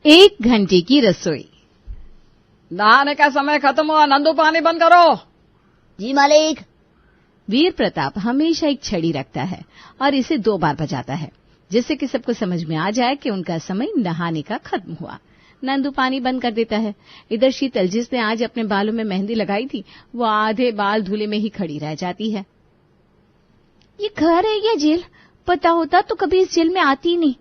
1 घंटे की रसोई। नहाने का समय खत्म हुआ, नंदू पानी बंद करो। जी मालिक। वीर प्रताप हमेशा एक छड़ी रखता है और इसे 2 बार बजाता है, जिससे कि सबको समझ में आ जाए कि उनका समय नहाने का खत्म हुआ। नंदू पानी बंद कर देता है। इधर शीतल, जिसने आज अपने बालों में मेहंदी लगाई थी, वो आधे बाल धुले में ही खड़ी रह जाती है। ये घर है या जेल? पता होता तो कभी इस जेल में आती ही नहीं।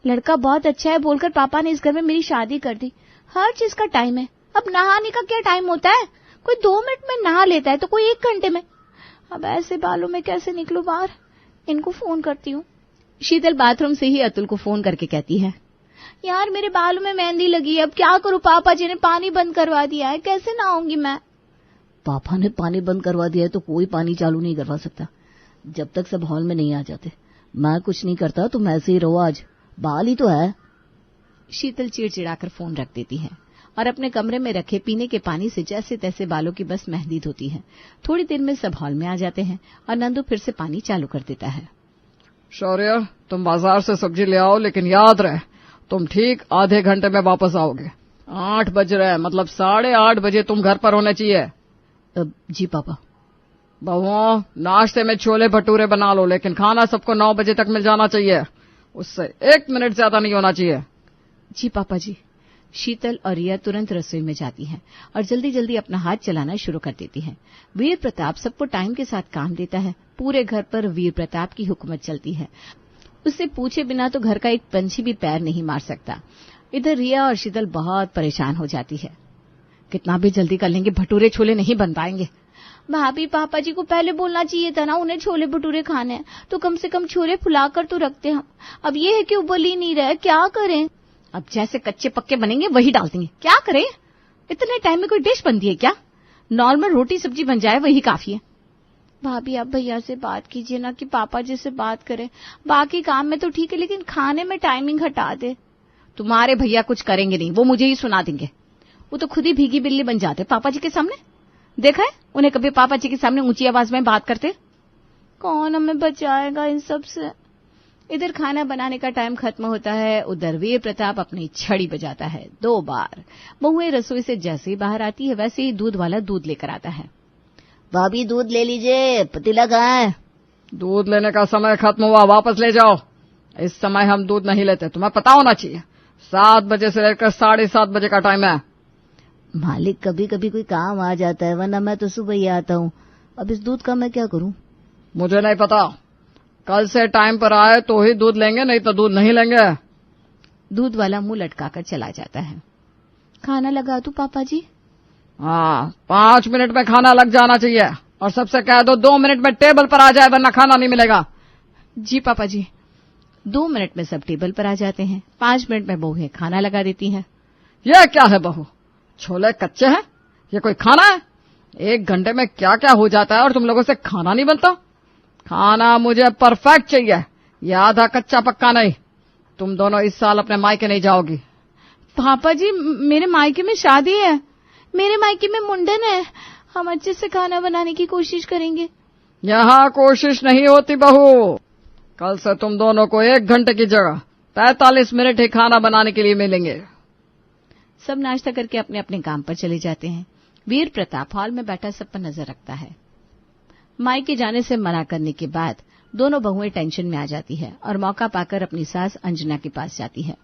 लड़का बहुत अच्छा है बोलकर पापा ने इस घर में मेरी शादी कर दी। हर चीज का टाइम है। अब नहाने का क्या टाइम होता है? कोई 2 मिनट में नहा लेता है तो कोई 1 घंटे में। अब ऐसे बालों में कैसे निकलूं बाहर? इनको फोन करती हूँ। शीतल बाथरूम से ही अतुल को फोन करके कहती है, यार मेरे बालों में मेहंदी लगी है, अब क्या करूं? पापा जी ने पानी बंद करवा दिया है, कैसे नहाऊंगी मैं? पापा ने पानी बंद करवा दिया है तो कोई पानी चालू नहीं करवा सकता जब तक सब हॉल में नहीं आ जाते। मैं कुछ नहीं करता, तुम ऐसे ही रहो, आज बाल ही तो है। शीतल चिड़चिड़ाकर फोन रख देती है और अपने कमरे में रखे पीने के पानी से जैसे तैसे बालों की बस मेहंदी धोती है। थोड़ी देर में सब हॉल में आ जाते हैं और नंदू फिर से पानी चालू कर देता है। शौर्य, तुम बाजार से सब्जी ले आओ, लेकिन याद रहे तुम ठीक आधे घंटे में वापस आओगे। 8 बज रहे हैं, मतलब 8:30 बजे तुम घर पर होने चाहिए। जी पापा। बहुओं, नाश्ते में छोले भटूरे बना लो, लेकिन खाना सबको 9 बजे तक मिल जाना चाहिए। उससे 1 मिनट ज्यादा नहीं होना चाहिए। जी पापा जी। शीतल और रिया तुरंत रसोई में जाती हैं और जल्दी जल्दी अपना हाथ चलाना शुरू कर देती हैं। वीर प्रताप सबको टाइम के साथ काम देता है। पूरे घर पर वीर प्रताप की हुकूमत चलती है। उससे पूछे बिना तो घर का एक पंछी भी पैर नहीं मार सकता। इधर रिया और शीतल बहुत परेशान हो जाती है। कितना भी जल्दी कर लेंगे, भटूरे छोले नहीं बन पाएंगे। भाभी, पापा जी को पहले बोलना चाहिए था ना, उन्हें छोले भटूरे खाने हैं तो कम से कम छोले फुलाकर तो रखते हम। अब ये है कि उबल ही नहीं रहे, क्या करें? अब जैसे कच्चे पक्के बनेंगे वही डाल देंगे, क्या करें? इतने टाइम में कोई डिश बनती है क्या? नॉर्मल रोटी सब्जी बन जाए वही काफी है। भाभी, आप भैया से बात कीजिए ना कि पापा जी से बात करें। बाकी काम में तो ठीक है, लेकिन खाने में टाइमिंग हटा दे। तुम्हारे भैया कुछ करेंगे नहीं, वो मुझे ही सुना देंगे। वो तो खुद ही भीगी बिल्ली बन जाते पापा जी के सामने। देखा है उन्हें कभी पापा जी के सामने ऊंची आवाज में बात करते? कौन हमें बचाएगा इन सब से? इधर खाना बनाने का टाइम खत्म होता है। उधर वीर प्रताप अपनी छड़ी बजाता है 2 बार। बहुएं रसोई से जैसे ही बाहर आती है वैसे ही दूध वाला दूध लेकर आता है। भाभी दूध ले लीजिए, पतीला कहाँ है? दूध लेने का समय खत्म हुआ, वापस ले जाओ। इस समय हम दूध नहीं लेते, तुम्हें पता होना चाहिए। 7 बजे से लेकर 7:30 बजे का टाइम है। मालिक, कभी कभी कोई काम आ जाता है, वरना मैं तो सुबह ही आता हूँ। अब इस दूध का मैं क्या करूँ? मुझे नहीं पता। कल से टाइम पर आए तो ही दूध लेंगे, नहीं तो दूध नहीं लेंगे। दूध वाला मुंह लटकाकर चला जाता है। खाना लगा दूं पापा जी? हाँ, 5 मिनट में खाना लग जाना चाहिए। और सबसे कह दो 2 मिनट में टेबल पर आ जाए, वरना खाना नहीं मिलेगा। जी पापा जी। 2 मिनट में सब टेबल पर आ जाते हैं। 5 मिनट में बहू खाना लगा देती है। ये क्या है बहू, छोले कच्चे हैं? ये कोई खाना है? 1 घंटे में क्या क्या हो जाता है और तुम लोगों से खाना नहीं बनता। खाना मुझे परफेक्ट चाहिए, ये आधा कच्चा पक्का नहीं। तुम दोनों इस साल अपने मायके नहीं जाओगी। पापा जी, मेरे मायके में शादी है, मेरे मायके में मुंडन है। हम अच्छे से खाना बनाने की कोशिश करेंगे। यहाँ कोशिश नहीं होती बहू। कल से तुम दोनों को 1 घंटे की जगह 45 मिनट ही खाना बनाने के लिए मिलेंगे। सब नाश्ता करके अपने अपने काम पर चले जाते हैं। वीर प्रताप हॉल में बैठा सब पर नजर रखता है। मायके जाने से मना करने के बाद दोनों बहुएं टेंशन में आ जाती है और मौका पाकर अपनी सास अंजना के पास जाती है।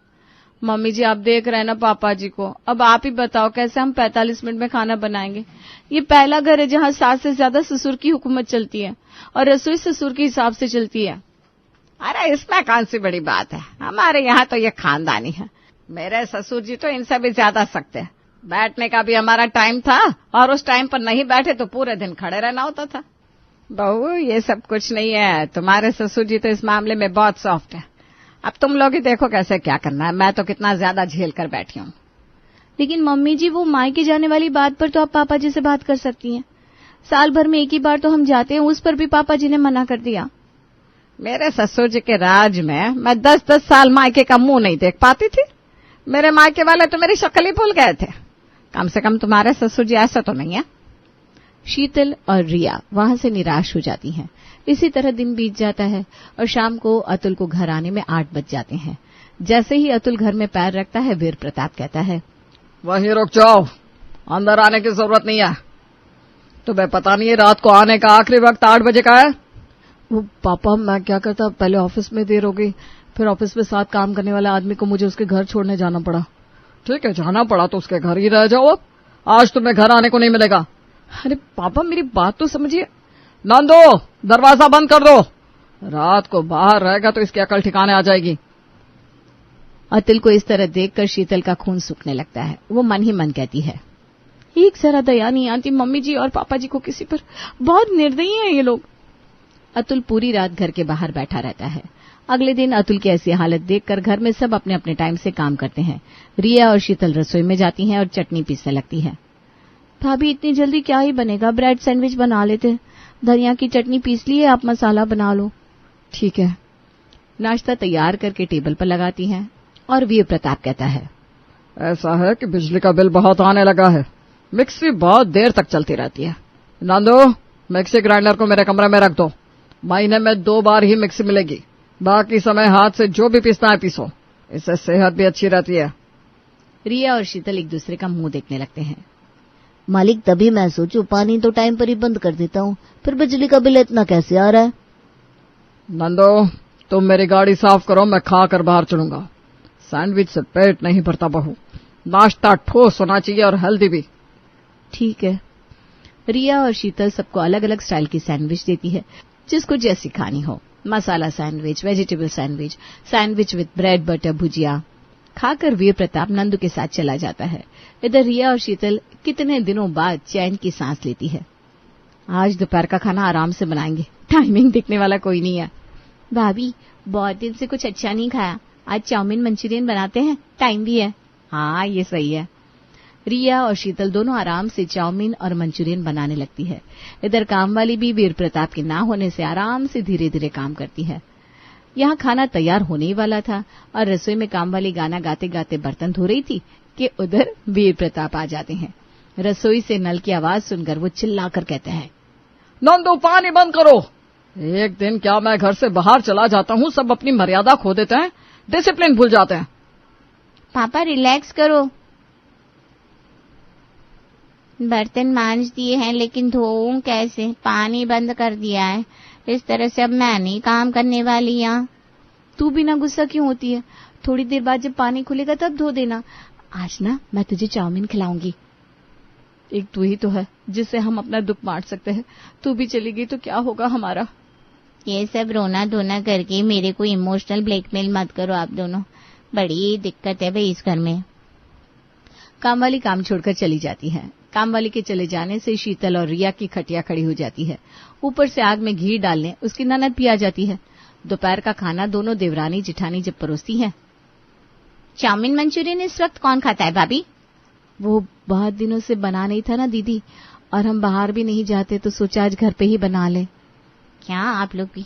मम्मी जी, आप देख रहे हैं ना पापा जी को, अब आप ही बताओ कैसे हम 45 मिनट में खाना बनाएंगे। ये पहला घर है जहाँ सास से ज्यादा ससुर की हुकूमत चलती है और रसोई ससुर के हिसाब से चलती है। अरे इसमें कौन सी बड़ी बात है, हमारे यहाँ तो ये खानदानी है। मेरे ससुर जी तो इनसे भी ज्यादा सख्त है। बैठने का भी हमारा टाइम था और उस टाइम पर नहीं बैठे तो पूरे दिन खड़े रहना होता था। बहू, ये सब कुछ नहीं है, तुम्हारे ससुर जी तो इस मामले में बहुत सॉफ्ट है। अब तुम लोग ही देखो कैसे क्या करना है, मैं तो कितना ज्यादा झेल कर बैठी हूँ। लेकिन मम्मी जी, वो मायके जाने वाली बात पर तो आप पापा जी से बात कर सकती हैं। साल भर में 1 ही बार तो हम जाते हैं, उस पर भी पापा जी ने मना कर दिया। मेरे ससुर जी के राज में मैं 10-10 साल मायके का मुंह नहीं देख पाती थी। मेरे मायके वाले तो मेरी शक्ल ही भूल गए थे। कम से कम तुम्हारे ससुर जी ऐसा तो नहीं है। शीतल और रिया वहां से निराश हो जाती हैं। इसी तरह दिन बीत जाता है और शाम को अतुल को घर आने में 8 बज जाते हैं। जैसे ही अतुल घर में पैर रखता है वीर प्रताप कहता है, वहीं रुक जाओ, अंदर आने की जरूरत नहीं है। तुम्हें पता नहीं है रात को आने का आखिरी वक्त 8 बजे का है? वो पापा, मैं क्या करता, पहले ऑफिस में देर हो गई, फिर ऑफिस में साथ काम करने वाले आदमी को मुझे उसके घर छोड़ने जाना पड़ा। ठीक है, जाना पड़ा तो उसके घर ही रह जाओ। अब आज तुम्हें घर आने को नहीं मिलेगा। अरे पापा, मेरी बात तो समझिए। नंदो, दरवाजा बंद कर दो। रात को बाहर रहेगा तो इसकी अकल ठिकाने आ जाएगी। अतुल को इस तरह देखकर शीतल का खून सूखने लगता है। वो मन ही मन कहती है, एक जरा दया नहीं आती मम्मी जी और पापा जी को किसी पर, बहुत निर्दयी हैं ये लोग। अतुल पूरी रात घर के बाहर बैठा रहता है। अगले दिन अतुल की ऐसी हालत देखकर घर में सब अपने अपने टाइम से काम करते हैं। रिया और शीतल रसोई में जाती हैं और चटनी पीसने लगती है। भाभी, इतनी जल्दी क्या ही बनेगा, ब्रेड सैंडविच बना लेते। धनिया की चटनी पीस ली है, आप मसाला बना लो। ठीक है। नाश्ता तैयार करके टेबल पर लगाती हैं और वीर प्रताप कहता है, ऐसा है कि बिजली का बिल बहुत आने लगा है। मिक्सी बहुत देर तक चलती रहती है। नंदो, मिक्सी ग्राइंडर को मेरे कमरे में रख दो। महीने में 2 बार ही मिक्सी मिलेगी, बाकी समय हाथ से जो भी पीसना है पीसो। इससे सेहत भी अच्छी रहती है। रिया और शीतल एक दूसरे का मुंह देखने लगते हैं। मालिक, तभी मैं सोचूं पानी तो टाइम पर ही बंद कर देता हूँ, फिर बिजली का बिल इतना कैसे आ रहा है? नंदो, तुम मेरी गाड़ी साफ करो, मैं खा कर बाहर चलूंगा। सैंडविच से पेट नहीं भरता बहू, नाश्ता ठोस होना चाहिए और हेल्दी भी। ठीक है। रिया और शीतल सबको अलग अलग स्टाइल की सैंडविच देती है, जिसको जैसी खानी हो। Masala sandwich, vegetable sandwich, sandwich with bread butter bhujia. खाकर वीर प्रताप नंदू के साथ चला जाता है। इधर रिया और शीतल कितने दिनों बाद चैन की सांस लेती है। आज दोपहर का खाना आराम से बनाएंगे, टाइमिंग देखने वाला कोई नहीं है। भाभी, बहुत दिन से कुछ अच्छा नहीं खाया, आज चाउमीन मंचूरियन बनाते हैं, टाइम भी है। हाँ, ये सही है। रिया और शीतल दोनों आराम से चाउमीन और मंचूरियन बनाने लगती है। इधर काम वाली भी वीर प्रताप के ना होने से आराम से धीरे धीरे काम करती है। यहाँ खाना तैयार होने ही वाला था और रसोई में काम वाली गाना गाते गाते बर्तन धो रही थी कि उधर वीर प्रताप आ जाते हैं। रसोई से नल की आवाज सुनकर वो चिल्लाकर कहते हैं, नंदू, पानी बंद करो। एक दिन क्या मैं घर से बाहर चला जाता हूँ, सब अपनी मर्यादा खो देते हैं, डिसिप्लिन भूल जाते हैं। पापा, रिलैक्स करो। बर्तन मांज दिए हैं, लेकिन धोऊं कैसे? पानी बंद कर दिया है। इस तरह से अब मैं नहीं काम करने वाली यहाँ। तू बिना गुस्सा क्यों होती है? थोड़ी देर बाद जब पानी खुलेगा तब धो देना। आज ना मैं तुझे चाउमीन खिलाऊंगी। एक तू ही तो है जिससे हम अपना दुख बांट सकते हैं। तू भी चली गई तो क्या होगा हमारा? ये सब रोना धोना करके मेरे को इमोशनल ब्लैकमेल मत करो आप दोनों, बड़ी दिक्कत है भाई इस घर में। कामवाली काम छोड़कर चली जाती है। कामवाली के चले जाने से शीतल और रिया की खटिया खड़ी हो जाती है। ऊपर से आग में घी डालने उसकी ननद भी आ जाती है। दोपहर का खाना दोनों देवरानी जिठानी जब परोसती हैं। चाउमीन मंचूरियन इस वक्त कौन खाता है भाभी? वो बहुत दिनों से बना नहीं था ना दीदी, और हम बाहर भी नहीं जाते तो सोचा आज घर पे ही बना ले। क्या आप लोग भी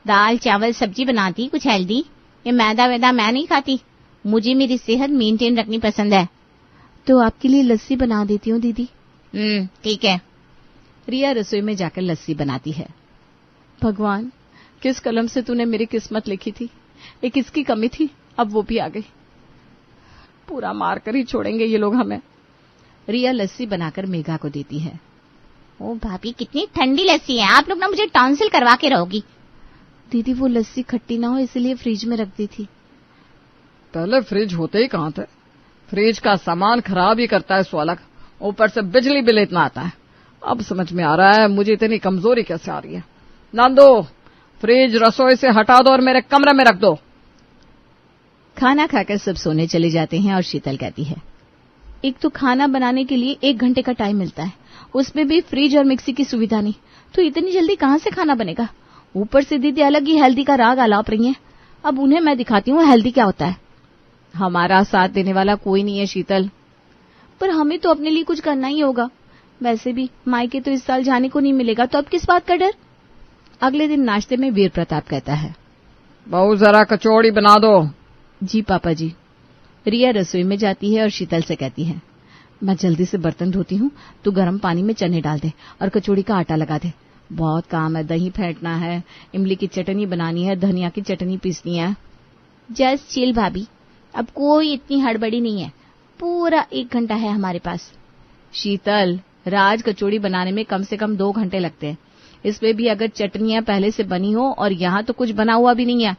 दाल चावल सब्जी बनाती कुछ हेल्दी? ये मैदा वैदा मैं नहीं खाती, मुझे मेरी सेहत मेंटेन रखनी पसंद है। तो आपके लिए लस्सी बना देती हूँ दीदी। ठीक है। रिया रसोई में जाकर लस्सी बनाती है। भगवान, किस कलम से तूने मेरी किस्मत लिखी थी? एक इसकी कमी थी, अब वो भी आ गई। पूरा मार कर ही छोड़ेंगे ये लोग हमें। रिया लस्सी बनाकर मेघा को देती है। ओ भाभी, कितनी ठंडी लस्सी है, आप लोग ना मुझे टॉन्सिल करवा के रहोगी। दीदी वो लस्सी खट्टी ना हो इसलिए फ्रिज में रख दी थी। पहले फ्रिज होते ही कहाँ थे? फ्रिज का सामान खराब ही करता है सो अलग, ऊपर से बिजली बिल इतना आता है। अब समझ में आ रहा है मुझे इतनी कमजोरी कैसे आ रही है। नंदो, फ्रिज रसोई से हटा दो और मेरे कमरे में रख दो। खाना खाकर सब सोने चले जाते हैं और शीतल कहती है, एक तो खाना बनाने के लिए 1 घंटे का टाइम मिलता है, उसमें भी फ्रिज और मिक्सी की सुविधा नहीं, तो इतनी जल्दी कहाँ से खाना बनेगा? ऊपर से दीदी अलग ही हेल्दी का राग आलाप रही हैं। अब उन्हें मैं दिखाती हूँ हेल्दी क्या होता है। हमारा साथ देने वाला कोई नहीं है शीतल। पर हमें तो अपने लिए कुछ करना ही होगा। वैसे भी मायके तो इस साल जाने को नहीं मिलेगा, तो अब किस बात का डर? अगले दिन नाश्ते में वीर प्रताप कहता है, बहू जरा कचौड़ी बना दो। जी पापा जी। रिया रसोई में जाती है और शीतल से कहती है, मैं जल्दी से बर्तन धोती हूँ, तू गर्म पानी में चने डाल दे और कचौड़ी का आटा लगा दे। बहुत काम है, दही फेंटना है, इमली की चटनी बनानी है, धनिया की चटनी पीसनी है। जस्ट चिल भाभी, अब कोई इतनी हड़बड़ी नहीं है, पूरा 1 घंटा है हमारे पास। शीतल, राज कचौड़ी बनाने में कम से कम 2 घंटे लगते हैं। इसमें भी अगर चटनियां पहले से बनी हो, और यहाँ तो कुछ बना हुआ भी नहीं है।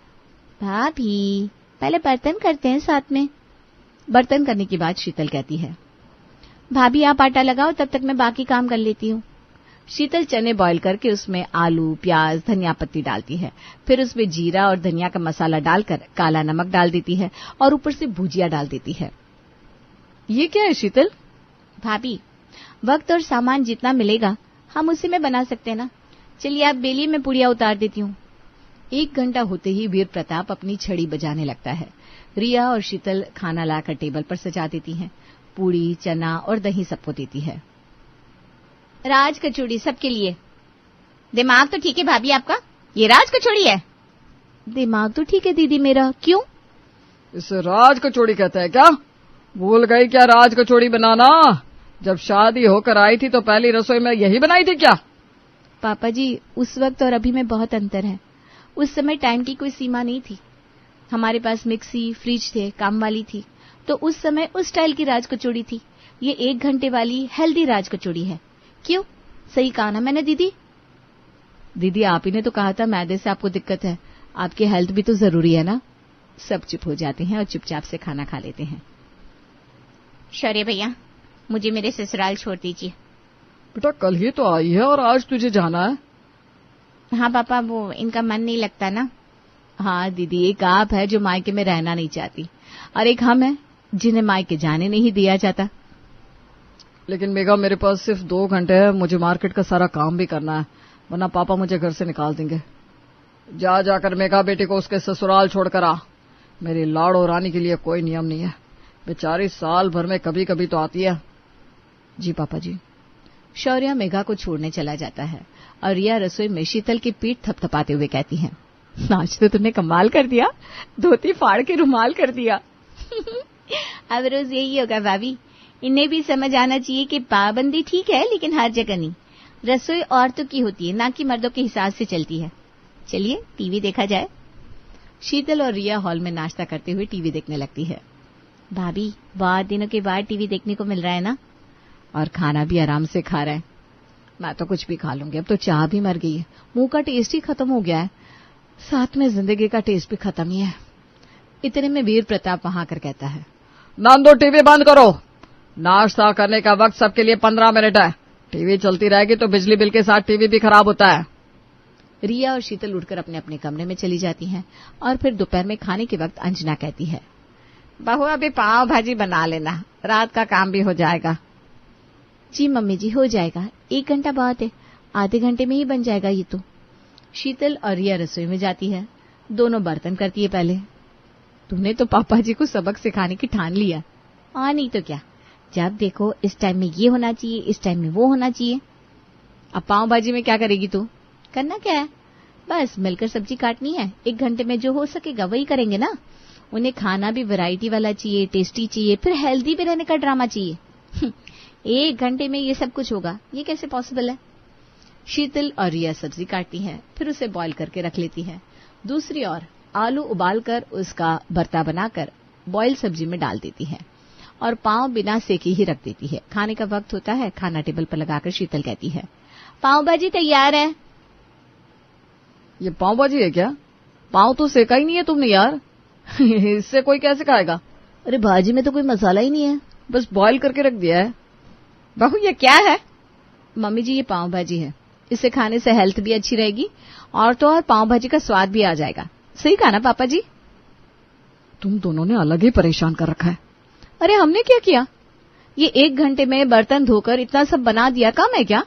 भाभी पहले बर्तन करते हैं साथ में। बर्तन करने की बात शीतल कहती है। भाभी आप आटा लगाओ, तब तक मैं बाकी काम कर लेती हूँ। शीतल चने बॉईल करके उसमें आलू, प्याज, धनिया पत्ती डालती है। फिर उसमें जीरा और धनिया का मसाला डालकर काला नमक डाल देती है और ऊपर से भुजिया डाल देती है। ये क्या है शीतल? भाभी वक्त और सामान जितना मिलेगा हम उसी में बना सकते हैं ना। चलिए आप बेलिए, मैं पुड़िया उतार देती हूँ। 1 घंटा होते ही वीर प्रताप अपनी छड़ी बजाने लगता है। रिया और शीतल खाना लाकर टेबल पर सजा देती हैं। पूड़ी, चना और दही सबको देती है। राज कचौड़ी सबके लिए। दिमाग तो ठीक है भाभी आपका, ये राज कचौड़ी है। दिमाग तो ठीक है दीदी मेरा, क्यों? इसे राज कचौड़ी कहते हैं क्या? भूल गई क्या राज कचौड़ी बनाना? जब शादी होकर आई थी तो पहली रसोई में यही बनाई थी क्या? पापा जी, उस वक्त और अभी में बहुत अंतर है। उस समय टाइम की कोई सीमा नहीं थी। हमारे पास मिक्सी, फ्रिज थे, काम वाली थी, तो उस समय उस स्टाइल की राज कचौड़ी थी। ये 1 घंटे वाली हेल्दी राज कचौड़ी है। क्यों, सही कहा ना मैंने दीदी? दीदी आप ही ने तो कहा था मैदे से आपको दिक्कत है, आपकी हेल्थ भी तो जरूरी है ना। सब चुप हो जाते हैं और चुपचाप से खाना खा लेते हैं। शौर्य भैया, मुझे मेरे ससुराल छोड़ दीजिए। बेटा कल ही तो आई है और आज तुझे जाना है। हाँ पापा, वो इनका मन नहीं लगता ना। हाँ दीदी, एक आप है जो मायके में रहना नहीं चाहती, और एक हम है जिन्हें मायके जाने नहीं दिया जाता। लेकिन मेघा, मेरे पास सिर्फ 2 घंटे है, मुझे मार्केट का सारा काम भी करना है, वरना पापा मुझे घर से निकाल देंगे। जा जाकर मेघा बेटी को उसके ससुराल छोड़कर आ। मेरी लाड़ो रानी के लिए कोई नियम नहीं है, बेचारी साल भर में कभी कभी तो आती है। जी पापा जी। शौर्य मेघा को छोड़ने चला जाता है और रिया रसोई में शीतल की पीठ थपथपाते हुए कहती है, आज तो तुमने कमाल कर दिया, धोती फाड़ के रुमाल कर दिया। अब रोज यही होगा भाभी। इन्हें भी समझ आना चाहिए कि पाबंदी ठीक है, लेकिन हर जगह नहीं। रसोई औरतों की होती है, ना कि मर्दों के हिसाब से चलती है। चलिए टीवी देखा जाए। शीतल और रिया हॉल में नाश्ता करते हुए टीवी देखने लगती है। भाभी बहुत दिनों के बाद टीवी देखने को मिल रहा है ना, और खाना भी आराम से खा रहा है। मैं तो कुछ भी खा लूंगी, अब तो चाह भी मर गई है, मुंह का टेस्ट ही खत्म हो गया है, साथ में जिंदगी का टेस्ट भी खत्म ही है। इतने में वीर प्रताप वहां आकर कहता है, नंदो टीवी बंद करो, नाश्ता करने का वक्त सबके लिए 15 मिनट है। टीवी चलती रहेगी तो बिजली बिल के साथ टीवी भी खराब होता है। रिया और शीतल उठकर अपने अपने कमरे में चली जाती हैं और फिर दोपहर में खाने के वक्त अंजना कहती है, बहू अभी पाव भाजी बना लेना, रात का काम भी हो जाएगा। जी मम्मी जी, हो जाएगा, 1 घंटा बहुत है, आधे घंटे में ही बन जाएगा ये तो। शीतल और रिया रसोई में जाती है, दोनों बर्तन करती है। पहले तुमने तो पापा जी को सबक सिखाने की ठान लिया। हाँ नहीं तो क्या, जब देखो इस टाइम में ये होना चाहिए, इस टाइम में वो होना चाहिए। अब पाव भाजी में क्या करेगी तू? करना क्या है, बस मिलकर सब्जी काटनी है। 1 घंटे में जो हो सकेगा वही करेंगे ना। उन्हें खाना भी वैरायटी वाला चाहिए, टेस्टी चाहिए, फिर हेल्दी भी रहने का ड्रामा चाहिए। 1 घंटे में ये सब कुछ होगा, ये कैसे पॉसिबल है? शीतल और रिया सब्जी काटती है, फिर उसे बॉईल करके रख लेती है। दूसरी ओर आलू उबालकर उसका भरता बनाकर बॉईल सब्जी में डाल देती है और पाव बिना सेके ही रख देती है। खाने का वक्त होता है, खाना टेबल पर लगाकर शीतल कहती है, पाव भाजी तैयार है। ये पाव भाजी है क्या? पाव तो सेका ही नहीं है तुमने यार। इससे कोई कैसे खाएगा? अरे भाजी में तो कोई मसाला ही नहीं है, बस बॉईल करके रख दिया है। बहू ये क्या है? मम्मी जी ये पाव भाजी है, इसे खाने से हेल्थ भी अच्छी रहेगी और तो और पाव भाजी का स्वाद भी आ जाएगा। सही कहा ना पापा जी? तुम दोनों ने अलग ही परेशान कर रखा है। अरे हमने क्या किया? ये 1 घंटे में बर्तन धोकर इतना सब बना दिया, कम है क्या?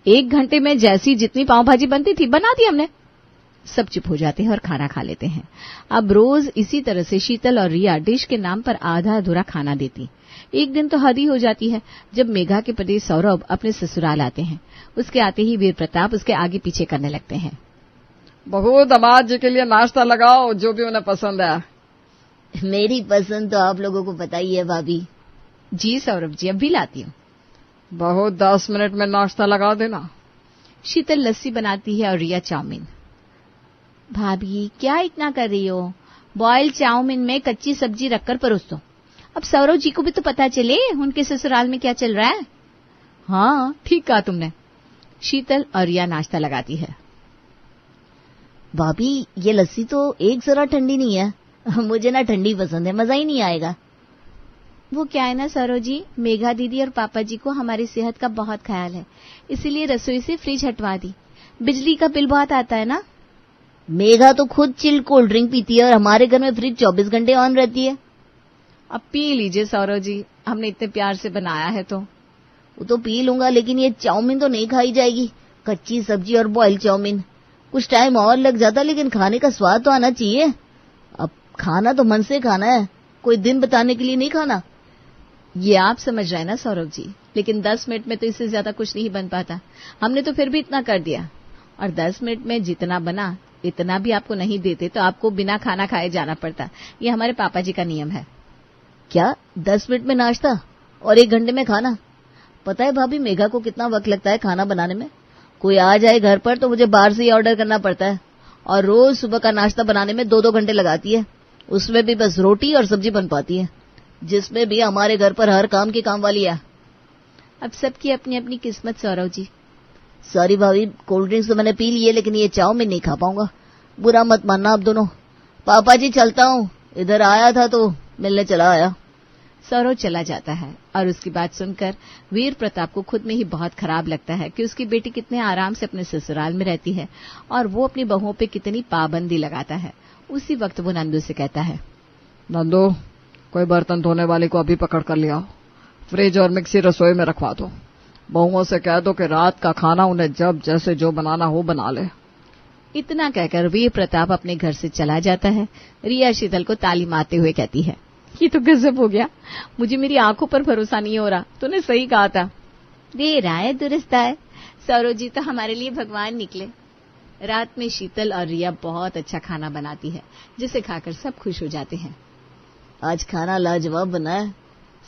1 घंटे में जैसी जितनी पाव भाजी बनती थी बना दी हमने। सब चुप हो जाते हैं और खाना खा लेते हैं। अब रोज इसी तरह से शीतल और रिया डिश के नाम पर आधा अधूरा खाना देती। एक दिन तो हद ही हो जाती है जब मेघा के पति सौरभ अपने ससुराल आते हैं। उसके आते ही वीर प्रताप उसके आगे पीछे करने लगते हैं। बहू दामाद जी के लिए नाश्ता लगाओ, जो भी उन्हें पसंद है। मेरी पसंद तो आप लोगों को पता ही है भाभी। जी सौरभ जी, अब भी लाती हूँ। बहू 10 मिनट में नाश्ता लगा देना। शीतल लस्सी बनाती है और रिया चाउमीन। भाभी क्या इतना कर रही हो, बॉयल चाउमीन में कच्ची सब्जी रखकर परोस दो। अब सौरव जी को भी तो पता चले उनके ससुराल में क्या चल रहा है। हाँ, ठीक कहा तुमने। शीतल और रिया नाश्ता लगाती है। भाभी, ये लस्सी तो एक जरा ठंडी नहीं है। मुझे ना ठंडी पसंद है, मजा ही नहीं आएगा। वो क्या है ना सौरव जी, मेघा दीदी और पापा जी को हमारी सेहत का बहुत ख्याल है, इसीलिए रसोई से फ्रिज हटवा दी। बिजली का बिल बहुत आता है ना। मेघा तो खुद चिल्ड कोल्ड ड्रिंक पीती है और हमारे घर में फ्रिज 24 घंटे ऑन रहती है। अब पी लीजिए सौरव जी, हमने इतने प्यार से बनाया है तो। वो तो पी लूंगा, लेकिन ये चाउमीन तो नहीं खाई जाएगी। कच्ची सब्जी और बॉयल चाउमीन, कुछ टाइम और लग जाता, लेकिन खाने का स्वाद तो आना चाहिए। अब खाना तो मन से खाना है, कोई दिन बताने के लिए नहीं खाना। ये आप समझ रहे हैं ना सौरव जी, लेकिन 10 मिनट में तो इससे ज्यादा कुछ नहीं बन पाता। हमने तो फिर भी इतना कर दिया, और 10 मिनट में जितना बना इतना भी आपको नहीं देते तो आपको बिना खाना खाए जाना पड़ता। ये हमारे पापा जी का नियम है। क्या 10 मिनट में नाश्ता और 1 घंटे में खाना? पता है भाभी, मेघा को कितना वक्त लगता है खाना बनाने में। कोई आ जाए घर पर तो मुझे बाहर से ही ऑर्डर करना पड़ता है, और रोज सुबह का नाश्ता बनाने में 2-2 घंटे लगाती है। उसमें भी बस रोटी और सब्जी बन पाती है, जिसमें भी हमारे घर पर हर काम की काम वाली है। अब सबकी अपनी अपनी किस्मत सौरव जी। सॉरी भाभी, कोल्ड ड्रिंक्स तो मैंने पी ली है, लेकिन ये चाउमीन नहीं खा पाऊंगा। बुरा मत मानना आप दोनों। पापा जी, चलता हूँ, इधर आया था तो मिलने चला आया। सौरव चला जाता है, और उसकी बात सुनकर वीर प्रताप को खुद में ही बहुत खराब लगता है कि उसकी बेटी कितने आराम से अपने ससुराल में रहती है और वो अपनी बहुओं पे कितनी पाबंदी लगाता है। उसी वक्त वो नंदू से कहता है, नंदू, कोई बर्तन धोने वाले को अभी पकड़ कर ले आओ, फ्रिज और मिक्सी रसोई में रखवा दो। बहुओं से कह दो कि रात का खाना उन्हें जब जैसे जो बनाना हो बना ले। इतना कहकर वीर प्रताप अपने घर से चला जाता है। रिया शीतल को ताली मारते हुए कहती है, ये तो गजब हो गया, मुझे मेरी आंखों पर भरोसा नहीं हो रहा। तूने सही कहा था। देर आए दुरुस्त आए, सौरव जी तो हमारे लिए भगवान निकले। रात में शीतल और रिया बहुत अच्छा खाना बनाती है, जिसे खाकर सब खुश हो जाते हैं। आज खाना लाजवाब बना है,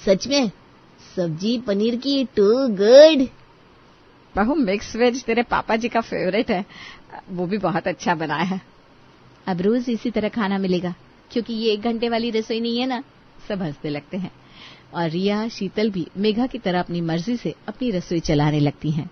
सच में। सब्जी पनीर की टू गुड। बहू, मिक्स वेज तेरे पापा जी का फेवरेट है, वो भी बहुत अच्छा बनाया है। अब रोज इसी तरह खाना मिलेगा, क्योंकि ये 1 घंटे वाली रसोई नहीं है ना। सब हंसने लगते हैं, और रिया शीतल भी मेघा की तरह अपनी मर्जी से अपनी रसोई चलाने लगती हैं।